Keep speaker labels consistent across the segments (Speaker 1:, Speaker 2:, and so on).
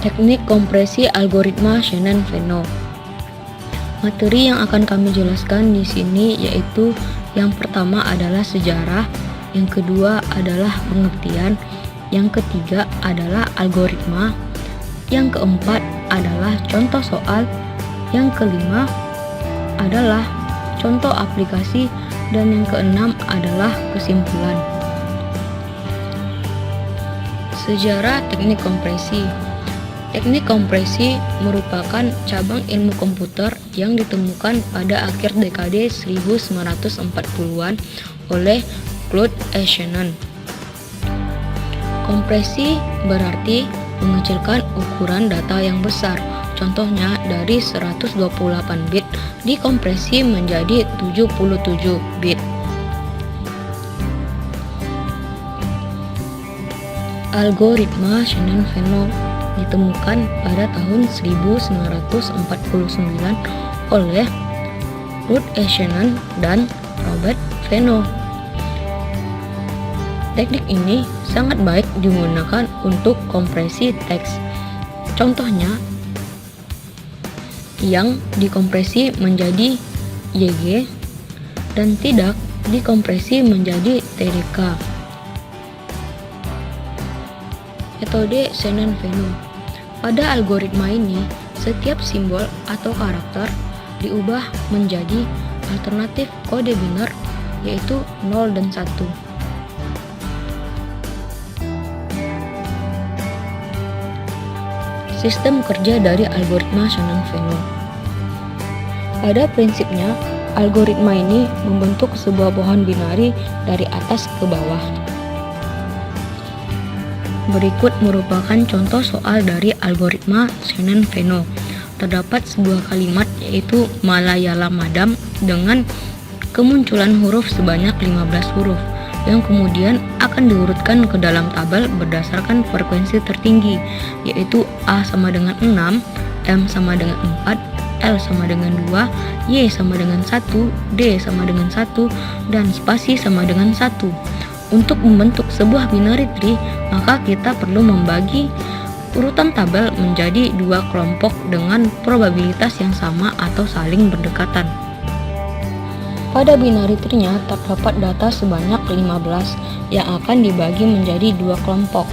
Speaker 1: Teknik kompresi algoritma Shannon-Fano. Materi yang akan kami jelaskan di sini yaitu yang pertama adalah sejarah, yang kedua adalah pengertian, yang ketiga adalah algoritma, yang keempat adalah contoh soal, yang kelima adalah contoh aplikasi, dan yang keenam adalah kesimpulan. Sejarah teknik kompresi. Teknik kompresi merupakan cabang ilmu komputer yang ditemukan pada akhir dekade 1940-an oleh Claude E. Shannon. Kompresi berarti mengecilkan ukuran data yang besar. Contohnya dari 128 bit dikompresi menjadi 77 bit. Algoritma Shannon-Fano ditemukan pada tahun 1949 oleh Ruth E. Shannon dan Robert Fano. Teknik ini sangat baik digunakan untuk kompresi teks. Contohnya, yang dikompresi menjadi YG dan tidak dikompresi menjadi TDK. Metode Shannon-Fano. Pada algoritma ini, setiap simbol atau karakter diubah menjadi alternatif kode biner, yaitu 0 dan 1. Sistem kerja dari algoritma Shannon-Fano. Pada prinsipnya, algoritma ini membentuk sebuah pohon binari dari atas ke bawah. Berikut merupakan contoh soal dari algoritma Shannon-Fano. Terdapat sebuah kalimat yaitu Malayalam Madam dengan kemunculan huruf sebanyak 15 huruf yang kemudian akan diurutkan ke dalam tabel berdasarkan frekuensi tertinggi, yaitu A sama dengan 6, M sama dengan 4, L sama dengan 2, Y sama dengan 1, D sama dengan 1, dan spasi sama dengan 1. Untuk membentuk sebuah binary tree, maka kita perlu membagi urutan tabel menjadi dua kelompok dengan probabilitas yang sama atau saling berdekatan. Pada binary tree-nya terdapat data sebanyak 15 yang akan dibagi menjadi dua kelompok.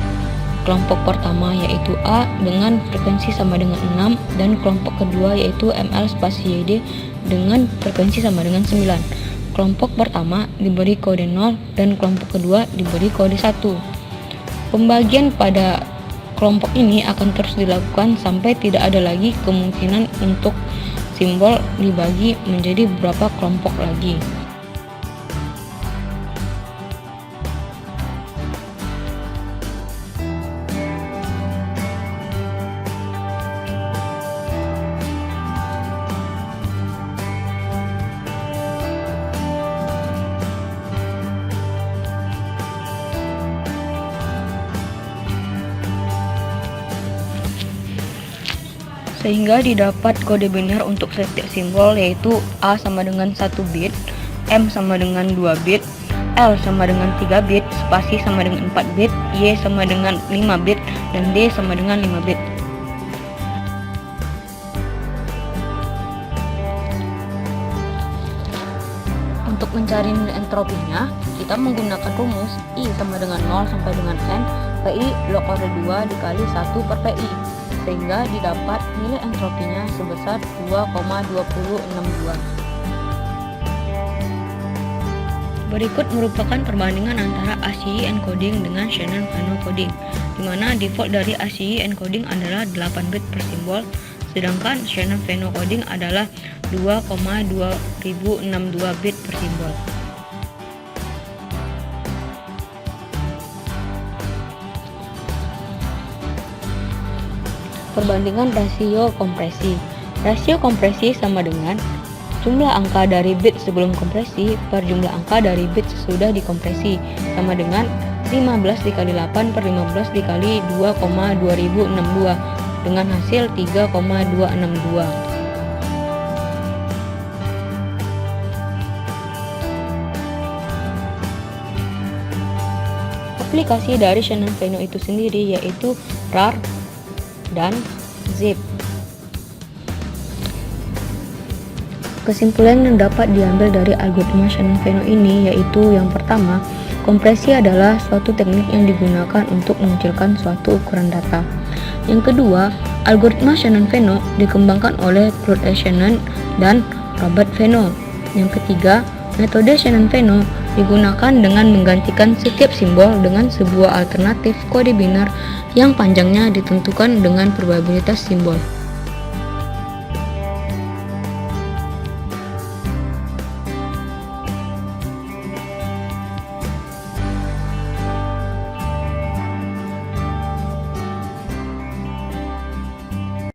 Speaker 1: Kelompok pertama yaitu A dengan frekuensi sama dengan 6 dan kelompok kedua yaitu ML spasi YD dengan frekuensi sama dengan 9. Kelompok pertama diberi kode 0 dan kelompok kedua diberi kode 1. Pembagian pada kelompok ini akan terus dilakukan sampai tidak ada lagi kemungkinan untuk simbol dibagi menjadi beberapa kelompok lagi. Sehingga didapat kode biner untuk setiap simbol, yaitu A sama dengan 1 bit, M sama dengan 2 bit, L sama dengan 3 bit, spasi sama dengan 4 bit, Y sama dengan 5 bit, dan D sama dengan 5 bit. Untuk mencari nilai entropinya, kita menggunakan rumus I sama dengan 0 sampai dengan N, PI log order 2 dikali 1 per PI, sehingga didapat nilai entropinya sebesar 2,2062. Berikut merupakan perbandingan antara ACI encoding dengan Shannon-Fano coding, di mana default dari ACI encoding adalah 8 bit per simbol, sedangkan Shannon-Fano coding adalah 2,2062 bit per simbol. Perbandingan rasio kompresi. Rasio kompresi sama dengan jumlah angka dari bit sebelum kompresi per jumlah angka dari bit sesudah dikompresi, sama dengan 15 dikali 8 per 15 dikali 2,2062 dengan hasil 3,262. Aplikasi dari Shannon-Fano itu sendiri yaitu RAR, dan zip. Kesimpulan yang dapat diambil dari algoritma Shannon-Fano ini yaitu yang pertama, kompresi adalah suatu teknik yang digunakan untuk mengecilkan suatu ukuran data. Yang kedua, algoritma Shannon-Fano dikembangkan oleh Claude A. Shannon dan Robert Fano. Yang ketiga, metode Shannon-Fano digunakan dengan menggantikan setiap simbol dengan sebuah alternatif kode biner yang panjangnya ditentukan dengan probabilitas simbol.